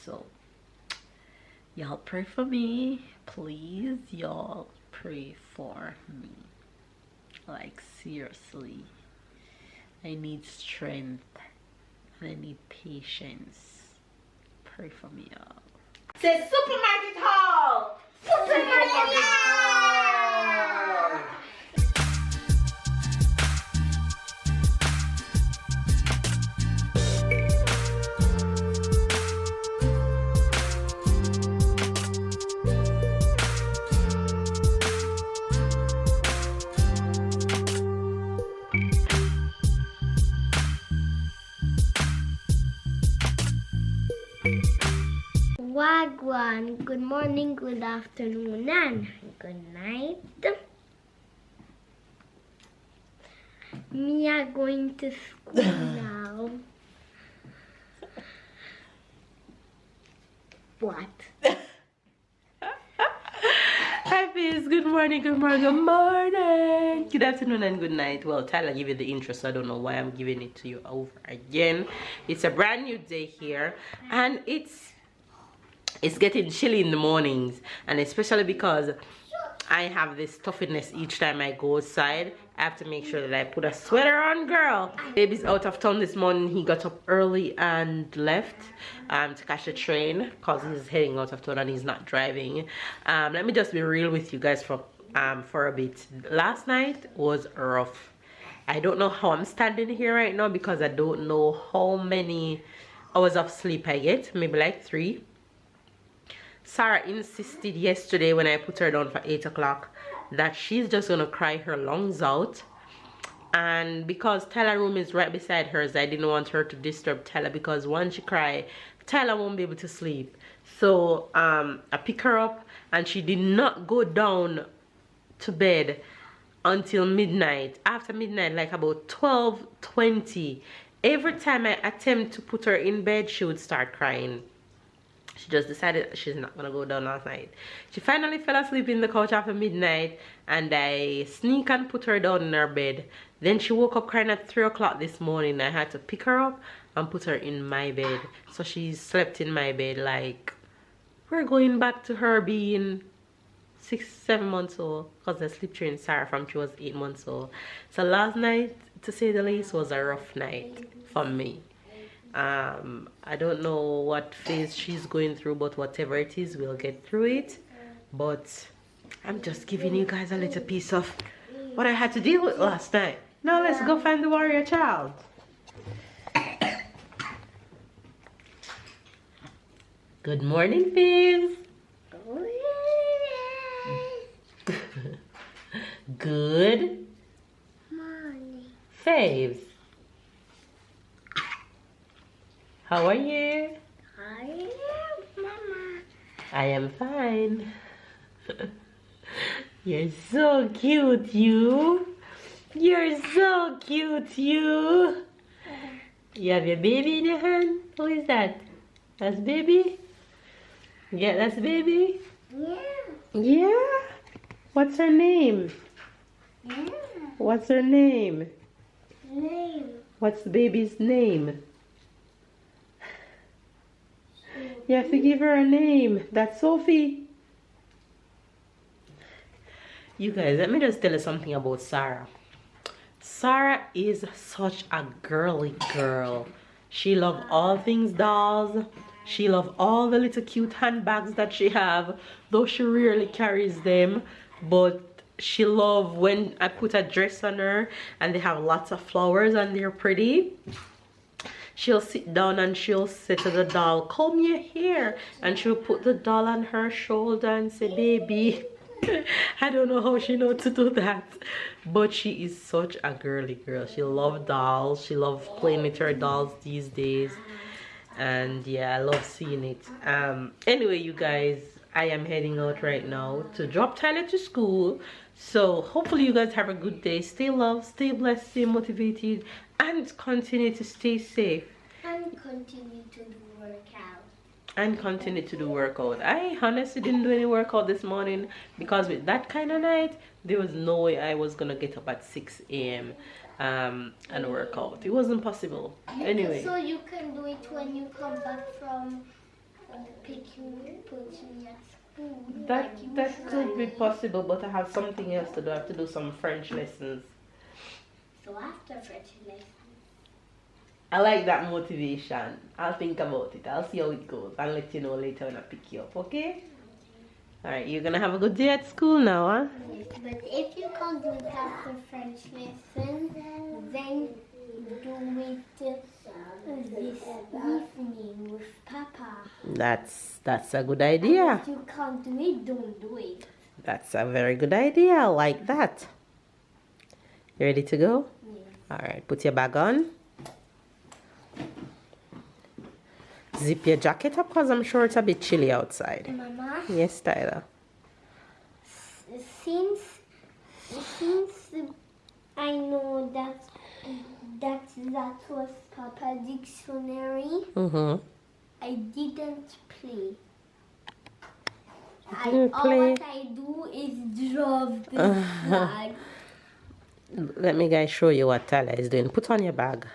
So y'all pray for me, please. Y'all pray for me, like seriously. I need strength and I need patience. Pray for me, y'all. Say supermarket haul! Supermarket haul! Wagwan, good morning, good afternoon, and good night. Me are going to school now. What? Hi peace, good morning, good morning, good morning, good afternoon and good night. Well, Tyler gave you the intro, so I don't know why I'm giving it to you over again. It's a brand new day here, and it's getting chilly in the mornings, and especially because I have this stuffiness each time I go outside. I have to make sure that I put a sweater on, girl. Baby's out of town this morning. He got up early and left to catch the train because he's heading out of town and he's not driving. Let me just be real with you guys for a bit. Last night was rough. I don't know how I'm standing here right now because I don't know how many hours of sleep I get. Maybe like 3. Sarah insisted yesterday when I put her down for 8 o'clock that she's just gonna cry her lungs out, and because Tyler's room is right beside hers, I didn't want her to disturb Tyler because once she cries, Tyler won't be able to sleep. So I pick her up, and she did not go down to bed until midnight. After midnight, like about 12:20, every time I attempt to put her in bed, she would start crying. She just decided she's not gonna go down last night. She finally fell asleep in the couch after midnight, and I sneak and put her down in her bed. Then she woke up crying at 3 o'clock this morning. I had to pick her up and put her in my bed. So she slept in my bed. Like, we're going back to her being 6-7 months old, because I sleep trained Sarah from she was 8 months old. So last night, to say the least, was a rough night for me. I don't know what phase she's going through, but whatever it is, we'll get through it. But I'm just giving you guys a little piece of what I had to deal with last night. Now let's go find the warrior child. Good morning, Faves. Good Morning. Faves. How are you? Hi, Mama. I am fine. You're so cute, you. You're so cute, you. You have your baby in your hand? Who is that? That's baby? Yeah, that's baby? Yeah. Yeah? What's her name? Yeah. What's her name? Name. What's the baby's name? You have to give her a name. That's Sophie. You guys, let me just tell you something about Sarah. Sarah is such a girly girl. She loves all things dolls. She loves all the little cute handbags that she have, though she rarely carries them. But she loves when I put a dress on her and they have lots of flowers and they're pretty. She'll sit down and she'll say to the doll, comb your hair, and she'll put the doll on her shoulder and say, baby. I don't know how she knows to do that, but she is such a girly girl. She loves dolls. She loves playing with her dolls these days, and yeah, I love seeing it. Anyway, you guys, I am heading out right now to drop Tyler to school. So hopefully you guys have a good day. Stay loved, stay blessed, stay motivated, and continue to stay safe. And continue to do workout. And continue to do workout. I honestly didn't do any workout this morning because with that kind of night, there was no way I was gonna get up at 6 a.m. And work out. It wasn't possible. Anyway. So you can do it when you come back from pick me, put me at school. That could be possible, but I have something else to do. I have to do some French lessons. So after French lesson. I like that motivation. I'll think about it. I'll see how it goes. I'll let you know later when I pick you up, okay? Alright, you're gonna have a good day at school now, huh? Yes, but if you can't do it after French lesson, then do it this evening with Papa. That's a good idea. If you can't do it, don't do it. That's a very good idea. I like that. You ready to go? Yes. Alright, put your bag on. Zip your jacket up because I'm sure it's a bit chilly outside. Mama? Yes, Tyler. Since I know that was Papa dictionary, I didn't play. All what I do is draw the flag. Let me guys show you what Tyler is doing. Put on your bag.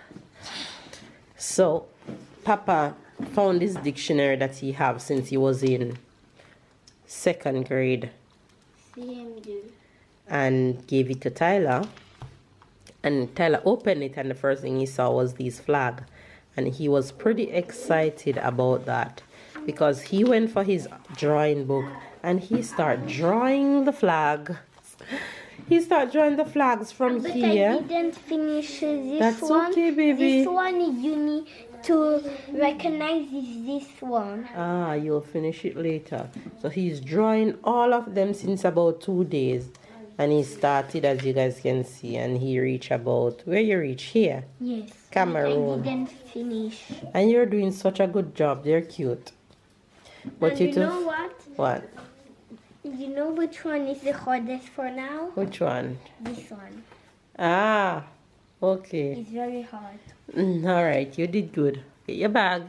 So, Papa found this dictionary that he have since he was in 2nd grade and gave it to Tyler, and Tyler opened it and the first thing he saw was these flag, and he was pretty excited about that because he went for his drawing book and he started drawing the flag. He started drawing the flags from but here. I didn't finish this That's one. okay, baby. This one you need to recognize is this one. Ah, you'll finish it later. So he's drawing all of them since about 2 days. And he started, as you guys can see, and he reached about, where you reach? Here? Yes. Cameroon. I didn't finish. And you're doing such a good job. They're cute. But and you know what? What? You know which one is the hardest for now? Which one? This one. Ah, okay. It's very hard. All right, you did good. Get your bag.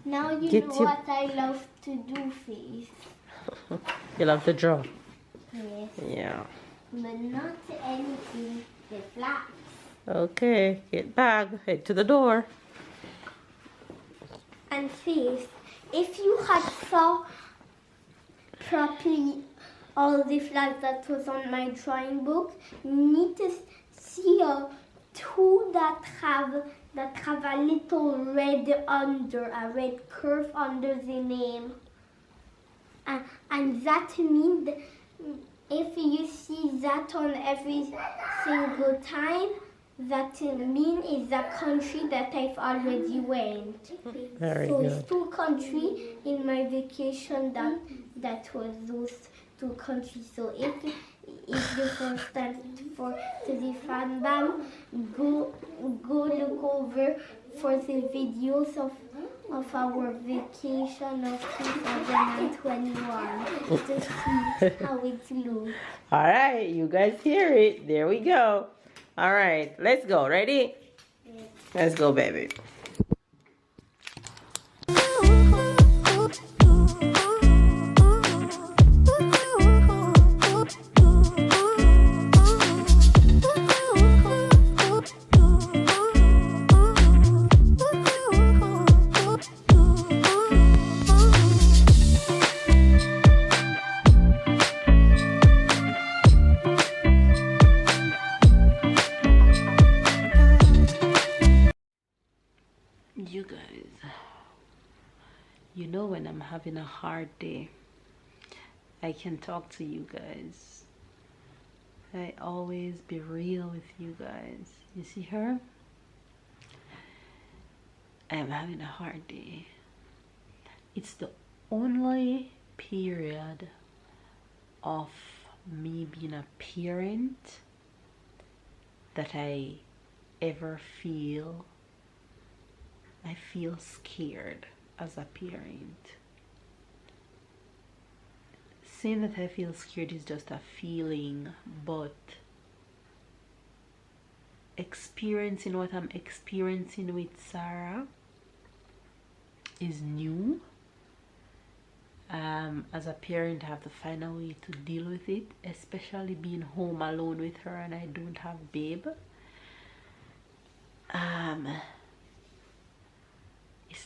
Now you know what I love to do, face. You love to draw? Yes. Yeah. But not anything with flags. Okay, get bag. Head to the door. And face, if you had saw properly all the flags that was on my drawing book, you need to see two that have a little red under, a red curve under the name. And that means if you see that on every single time, that mean is the country that I've already went. Very so good. it's 2 countries in my vacation that was those 2 countries. So if you first time to the fan bam, go look over for the videos of our vacation of 2021 to see how it looks. All right, you guys hear it. There we go. All right, let's go. Ready? Yes. Let's go, baby. You guys, you know when I'm having a hard day, I can talk to you guys. I always be real with you guys. You see her? I am having a hard day. It's the only period of me being a parent that I ever feel scared as a parent. Saying that I feel scared is just a feeling, but experiencing what I'm experiencing with Sarah is new. As a parent, I have to find a way to deal with it, especially being home alone with her and I don't have babe.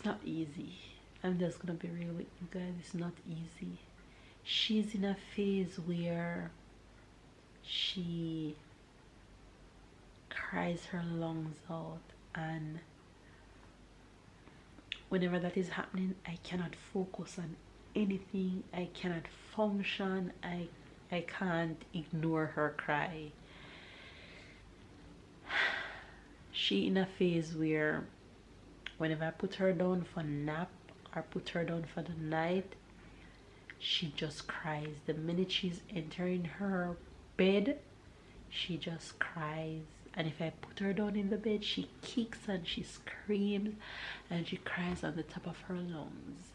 It's not easy. I'm just gonna be real with you guys. It's not easy. She's in a phase where she cries her lungs out, and whenever that is happening, I cannot focus on anything. I cannot function. I can't ignore her cry. She in a phase where whenever I put her down for nap or put her down for the night, she just cries. The minute she's entering her bed, she just cries. And if I put her down in the bed, she kicks and she screams and she cries on the top of her lungs.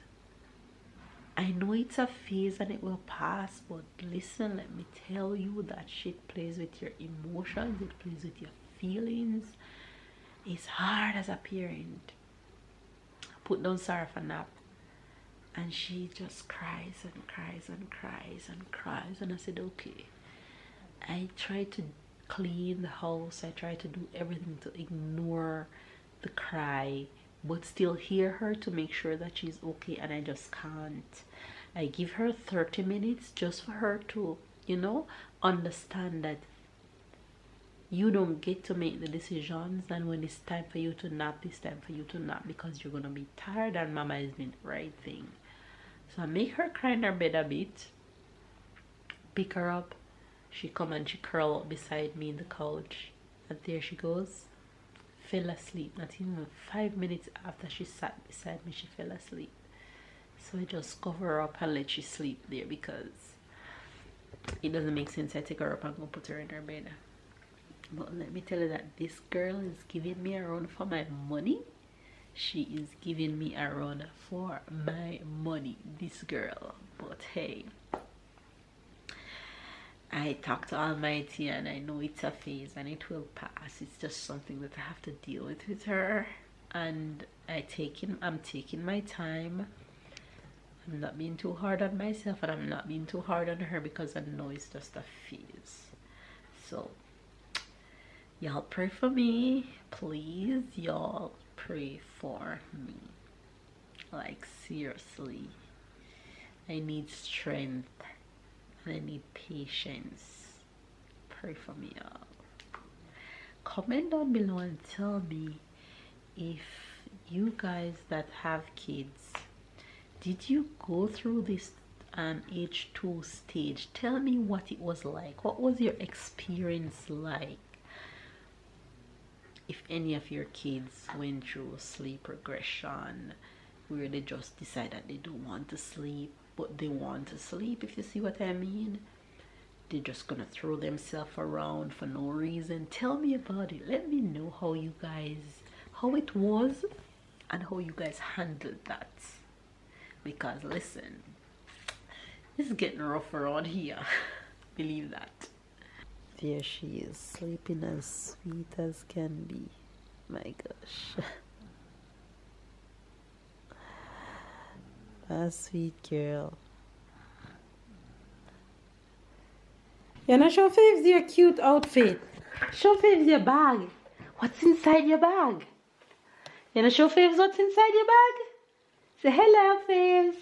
I know it's a phase and it will pass, but listen, let me tell you, that shit plays with your emotions, it plays with your feelings. It's hard as a parent. I put down Sarah for nap, and she just cries and cries and cries and cries, and I said, okay. I try to clean the house, I try to do everything to ignore the cry, but still hear her to make sure that she's okay, and I just can't. I give her 30 minutes just for her to, you know, understand that you don't get to make the decisions, and when it's time for you to nap, it's time for you to nap, because you're gonna be tired and mama is doing the right thing. So I make her cry in her bed a bit, pick her up, she come and she curl up beside me in the couch, and there she goes, fell asleep. Not even 5 minutes after she sat beside me, she fell asleep. So I just cover her up and let she sleep there, because it doesn't make sense I take her up and go put her in her bed. But let me tell you that this girl is giving me a run for my money. She is giving me a run for my money, this girl. But hey, I talk to Almighty, and I know it's a phase and it will pass. It's just something that I have to deal with her, and I'm taking my time. I'm not being too hard on myself, and I'm not being too hard on her, because I know it's just a phase. So y'all pray for me, please. Y'all pray for me, like seriously. I need strength and I need patience. Pray for me, y'all. Comment down below and tell me if you guys that have kids, did you go through this H2 stage? Tell me what it was like. What was your experience like? If any of your kids went through sleep regression, where they just decide that they don't want to sleep, but they want to sleep, if you see what I mean. They're just gonna throw themselves around for no reason. Tell me about it. Let me know how it was and how you guys handled that. Because listen, it's getting rough around here. Believe that. There she is, sleeping as sweet as can be. My gosh. A sweet girl. You know, show Faves your cute outfit. Show Faves your bag. What's inside your bag? You know, show Faves what's inside your bag? Say hello, Faves.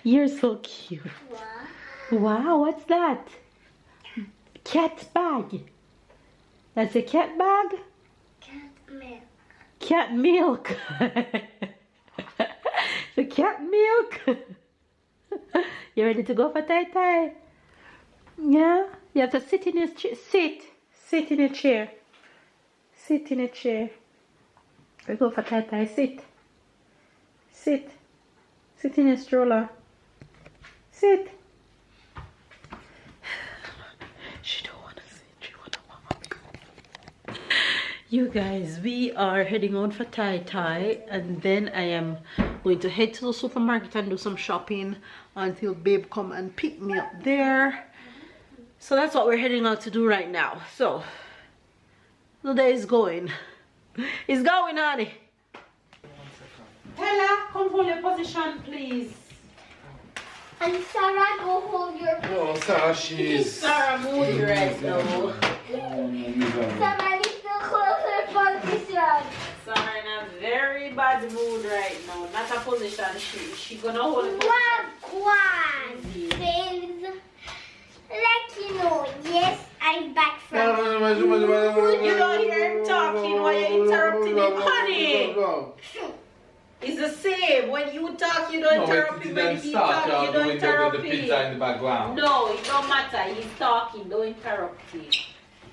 You're so cute. Wow, what's that? Cat bag. That's a cat bag? Cat milk. Cat milk. The cat milk. You ready to go for tie-tie? Yeah? You have to sit in your chair. Sit in a chair. Sit in a chair. We go for tie-tie. Sit. Sit in a stroller. Sit. She don't want to sit. She want to walk. You guys, we are heading out for tie-tie, and then I am going to head to the supermarket and do some shopping until babe come and pick me up there. So that's what we're heading out to do right now. So the day is going. It's going, honey. Tella, come hold your position, please. And Sarah, go hold your position. Oh, Sarah, she's... Sarah moody right now. Sarah needs to hold her position. Sarah in a in bad mood right now. Not a position. She gonna hold a position. Says, like you know, yes, I'm back from You don't hear him talking while you're interrupting him, honey. It's the same. When you talk, you don't interrupt him. When he talks, you don't interrupt him. In the background. No, it don't matter. He's talking. Don't interrupt him.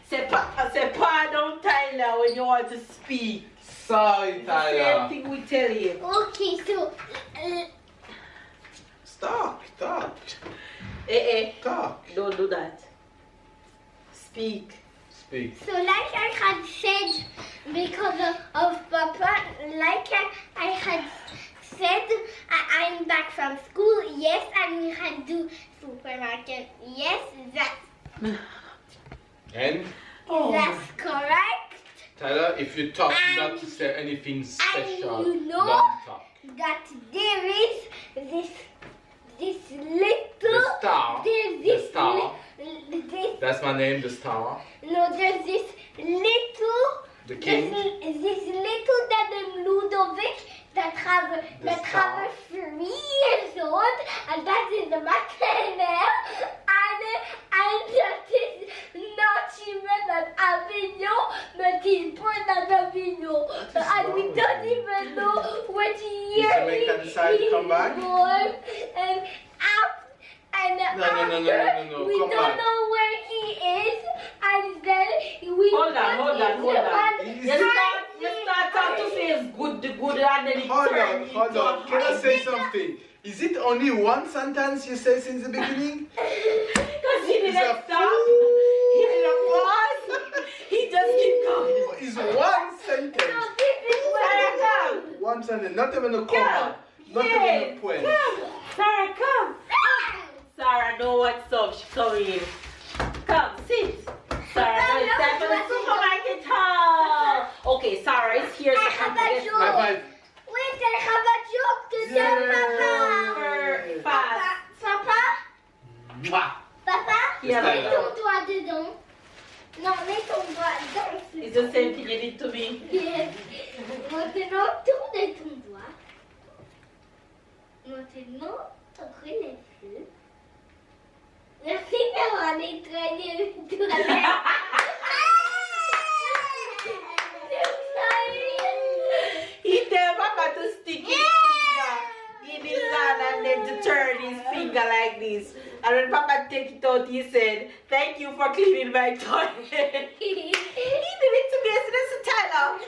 Say pardon, Tyler, when you want to speak. Sorry, Tyler. Same thing we tell you. Okay, so Stop. Talk. Don't do that. Speak. so like I had said, because of Papa, like I had said, I'm back from school, yes, and we had to supermarket, yes, And that's correct. Tyler, if you talk not to say anything special, you know don't talk. that there is this little, The star. there's The this star. this That's my name, the star. no, there's this little, The king. this little Daddy Ludovic that have 3 years old, and that is the maternelle, and that is not even an Avignon, but he's born at Avignon, and we don't even know what year Jamaican side come back? born, and No, we come don't back. know where he is, and then we Hold on. You start out to say it's good, and then it turns Hold on. Can I say something? Is it only one sentence you say since the beginning? Because he didn't It's a stop. He didn't pause. He just keep going. It's one sentence. No, this is Sarah, come. One sentence. Not even a comma. Not even a point. Sarah, come. Sarah, know what's up. She's coming in. Come, sit. Sarah, now it's time for the supermarket haul. Okay, Sarah is here. I have a joke. High five. Wait, I have a joke to tell Papa. Fast. Papa? Mwah. Papa? Yeah, Mets Tyler. ton doigt dedans. Non, mets ton doigt dans ce It's the same thing you did to me. Yes. Maintenant, tourne ton doigt. Maintenant, relève-le. Merci d'avoir nettoyé le toilette. He tell Papa to stick his finger in his hand and then to turn his finger like this. And when Papa take it out, he said, "Thank you for cleaning my toilet." He did it to me. I said, "That's Tyler.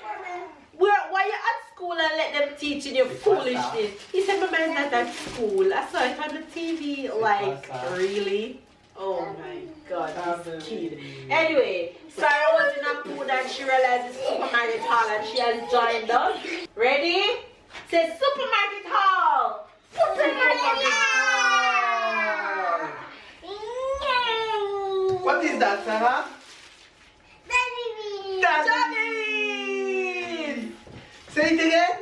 Why you at school and let them teaching you foolishness?" He said, "Mama is not at school. I saw it on the TV." Like, really? Oh my God, this kid. Anyway, Sarah was in a mood and she realized it's supermarket haul and she has joined us. Ready? Say supermarket haul. Supermarket What is that, Sarah? Daddy. Strawberries! Say it again.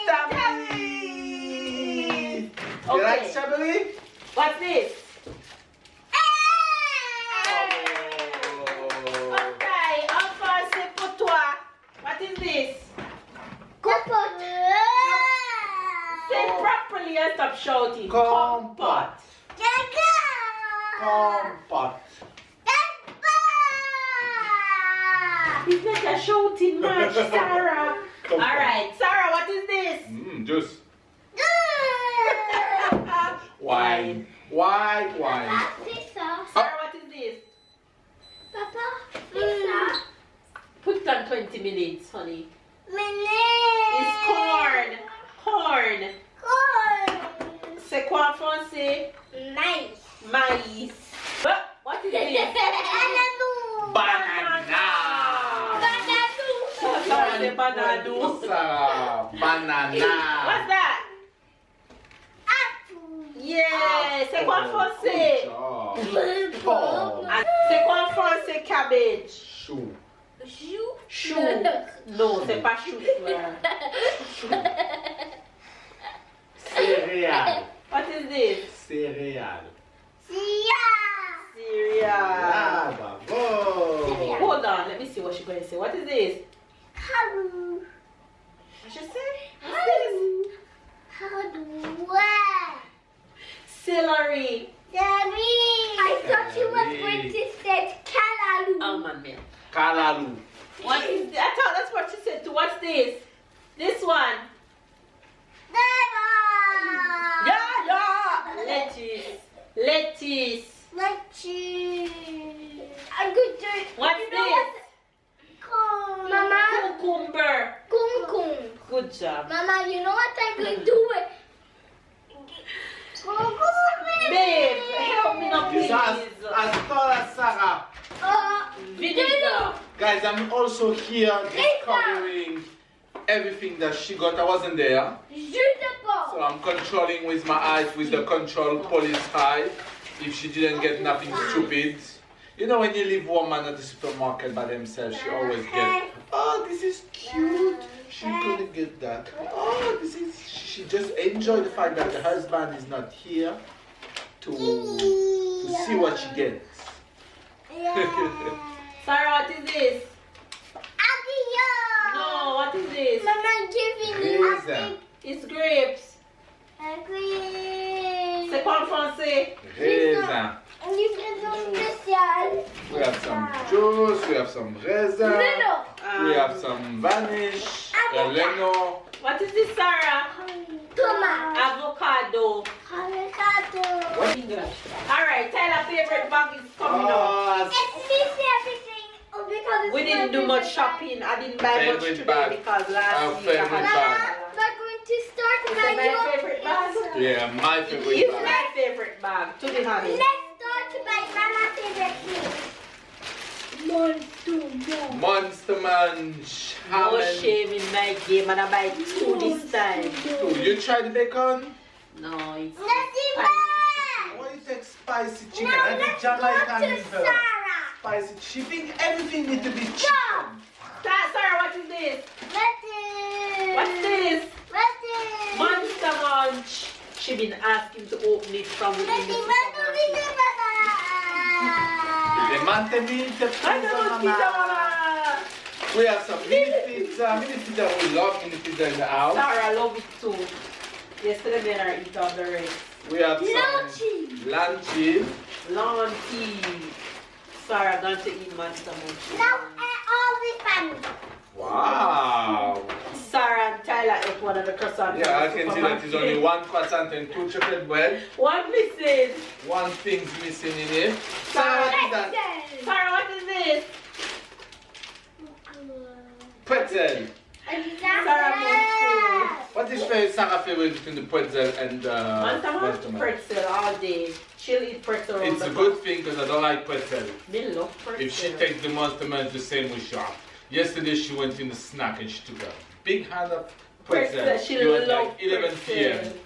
Strawberries! You like Okay. strawberry? What's this? Oh. Okay, enfin c'est pour toi. What is this? Compote. Say properly and stop shouting. Compote. Compote. It's not a shouting match, Sarah. Alright, Sarah, what is this? Juice. Wine. White wine. C'est ça. Sarah, what is this? Papa, c'est ça. Put it on 20 minutes, honey. It's It's corn. Corn. C'est quoi en français? Nice. Maïs. What is this? Banana. Sarah, c'est banana. Sarah. Banana. What's that? Yeah, c'est quoi en français? Pomme. C'est quoi en français cabbage? Chou. Chou. Non, c'est pas chou. Céréales. What is this? Céréales. Cereal. Ah, bravo. Hold on, let me see what she's going to say. What is this? What you say? What's this? Hard work. Celery. I thought you were going to say Kalalu. Almond milk. Kalalu. What is that? I thought that's what she said too. What's this? This one. Yeah. Lettuce. I'm good to What's this? Mama. Cucumber. Kumkum. Good job. Mama, you know what I'm going to do? Babe, help me now, This please. as tall as Sarah. Vinegar. Guys, I'm also here discovering everything that she got. I wasn't there. So I'm controlling with my eyes, with the control police eye, if she didn't get nothing stupid. You know, when you leave woman at the supermarket by themselves, she always gets, oh, this is cute. She couldn't get that. Oh, this is, she just enjoyed the fact that the husband is not here to see what she gets. Sarah, what is this? No, what is this? Mama, giving me Raisin. It's grapes. C'est quoi en français? Raisin. We have some juice, we have some raisin, we have some vanish, leno. What is this, Sarah? Avocado. What? English. Alright, Tyler's favorite bag is coming up. We didn't do much shopping. I didn't buy much Favorite today bag. because last week I favorite had bag. We're going to start Is it my favorite bag? Yeah, my favorite It's bag. my favorite bag, to be honest. Let's start by Mama's favorite thing. Monster Munch. How No many? shame in my game and I buy two this time. Oh, you tried the bacon? No, it's Let's spicy. Why you take spicy chicken? Now I think let's go Jamaican to is Sarah. spicy chicken. Everything needs to be chicken. Sarah, what is this? What's this? Let's Monster Munch. She been asking to open it from within the supermarket. The mante meat, the pizza, we have some mini pizza. Mini pizza, we love mini pizza in the house. Sarah, I love it too. Yesterday when I eat all the rest. We have some lunches. Long tea. Sarah, going to eat Monster Munch. Now all the family. Wow. Sarah and Tyler ate one of the croissants. Yeah, I can see that it's only one croissant and two chocolate bread. One missing. One thing's missing in it. Sarah, what is that? Sarah, what is this? Pretzel. Sarah, What is Sarah's favorite between the pretzel and Monster Munch Monster Munch? pretzel all day. She'll eat pretzel all It's the a good thing because I don't like pretzel. Me love pretzel. If she takes the Monster Munch the same way she are. Yesterday she went in the snack and she took a big hand of pretzel. She It was love like 11 p.m. pretzel.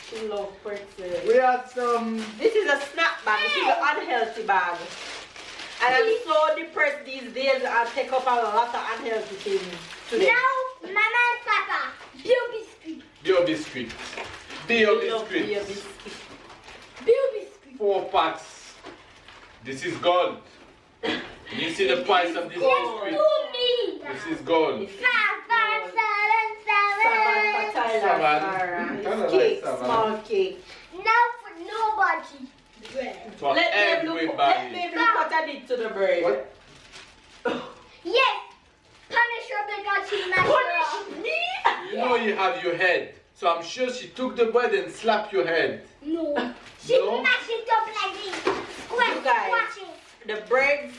She love pretzel. We had some. This is a snack bag. This is an unhealthy bag. And I'm so depressed these days. I take up a lot of unhealthy things today. Now, Mama and Papa, Bio biscuit. Bio biscuit. Bio We love biscuit. Bio biscuit. Bio biscuit. 4 packs. This is gold. You see the price of this biscuit? Me. This is gold. It's Seven. Savan for Tyler, Savan. Sarah. Kinda It's like cake, Savan. small cake. Now for nobody. For Let everybody. me look what I did to the bird. What? Yes. Punish her because she messed her up. Punish me? You know you have your head. So I'm sure she took the bread and slapped your head. No. She No? mashed it up like this. You guys. Squash it. The breads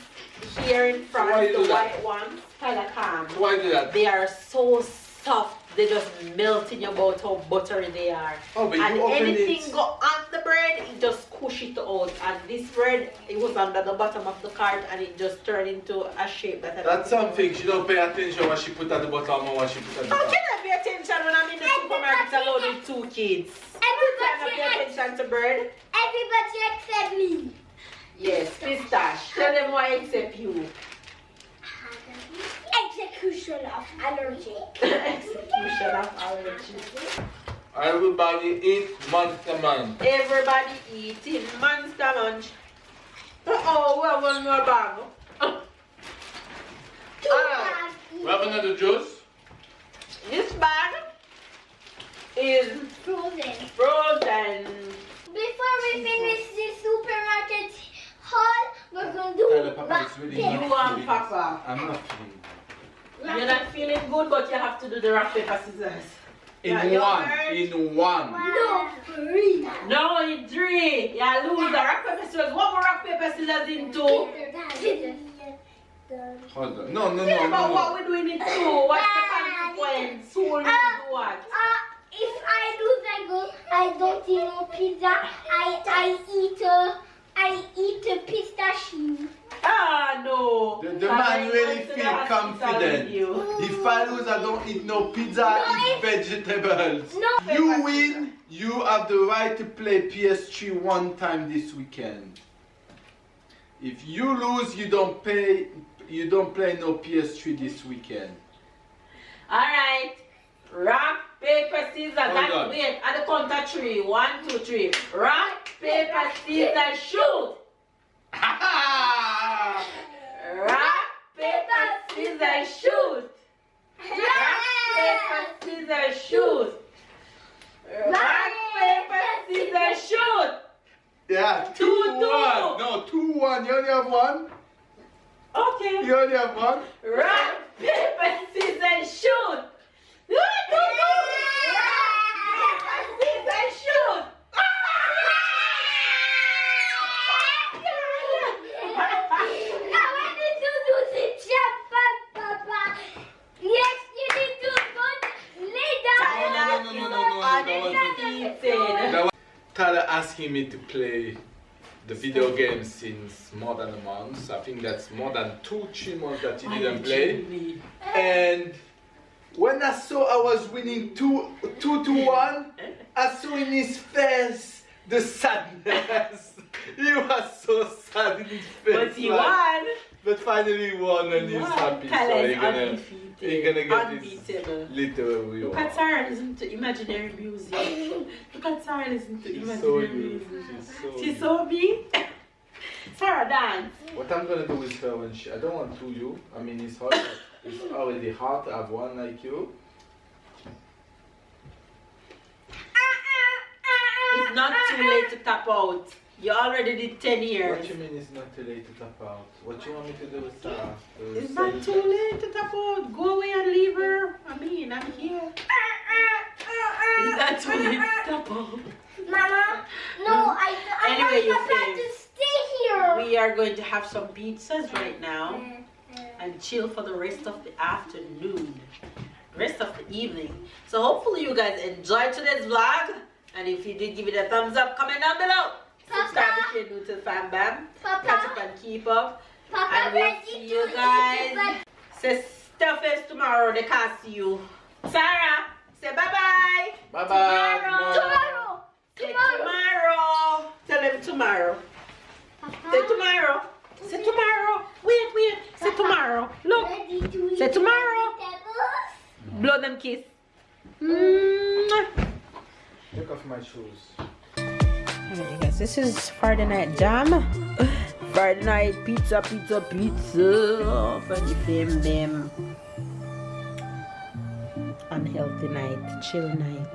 here in front, Why you the do that? white ones, Tyler calm. Why do that? They are so soft. They just melt in your mouth how buttery they are. Oh, but and you open anything it. go on the bread, it just squish it out. And this bread, it was under the bottom of the cart and it just turned into a shape that I That's something. She don't pay attention what she put at the bottom or what she put at the How top. can I pay attention when I'm in the supermarket alone with 2 kids? Can I pay attention to bread? Everybody except me. Yes, Pistache. Tell them why except you. Execution of allergy. Execution of allergies. Everybody eat Monster Munch. Everybody eating Monster Munch. Oh, we have one more bag. We have another juice. This is frozen. Before we finish the supermarket haul, we're going to do Papa is really You and Papa. I'm not feeling. You're not feeling good, but you have to do the rock, paper, scissors. In Yeah, one. No, 3. No, in 3. Yeah, lose the rock, paper, scissors. What more rock, paper, scissors in 2? Hold on. No. But what we doing in 2? What's the consequence? Who will lose what? If I lose, I don't eat no pizza. I eat a pistachio. Ah, no. The man really feel confident. If I lose, I don't eat no pizza, I eat vegetables. No. You win, you have the right to play PS3 one time this weekend. If you lose, you don't play no PS3 this weekend. Alright. Rock, paper, scissors. on. Wait, at the count of 3. 1, 2, 3. Rock, paper, scissors, shoot. Rock, paper, scissors, shoot. Rock, paper, scissors, shoot. Rock, paper, scissors, shoot. Yeah, 2-1. 2-2. No, 2-1. You only have one? Okay. You only have one? Rock, paper, scissors, shoot. Rock, paper, scissors, shoot. Now I need to do the jump, Papa. Yes, you need to go lay down. Tyler asking me to play the video game since more than a month. I think that's more than 2-3 months that he didn't play. And when I saw I was winning 2-1, I saw in his face the sadness. He was so sad in his face. But he won. But finally he won and he's happy. So he's gonna get his little reward. Look at Sarah listen to imaginary music. Look at Sarah listen to She's imaginary music. She's so mean. Sarah dance. What I'm gonna do with her when I don't want you. I mean it's hard. It's already hard to have one like you. It's not too late to tap out. You already did 10 years. What you mean it's not too late to tap out? What you want me to do with Sarah? It's not too late to tap out. Go away and leave her. I mean, I'm here. It's not too late to tap out. Mama, no, Anyway, you I have to stay here. We are going to have some pizzas right now and chill for the rest of the afternoon, rest of the evening. So hopefully you guys enjoyed today's vlog, and if you did, give it a thumbs up, comment down below. Subscribe if you're new to the Fam Bam. Catch up and keep up. And we'll see you guys. Say stuff is tomorrow. They can't see you. Sarah, say bye-bye. Bye-bye. Tomorrow. Say tomorrow. Tell them tomorrow. Say tomorrow. Say tomorrow. Wait. Say tomorrow. Look. Say tomorrow. Blow them kiss. Take off my shoes. Alright guys, this is Friday night jam. Friday night pizza. For the Fam Bam. Unhealthy night, chill night.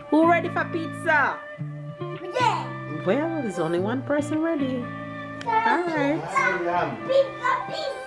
Who ready for pizza? Yeah. Well, there's only one person ready. Alright. I am. Pizza.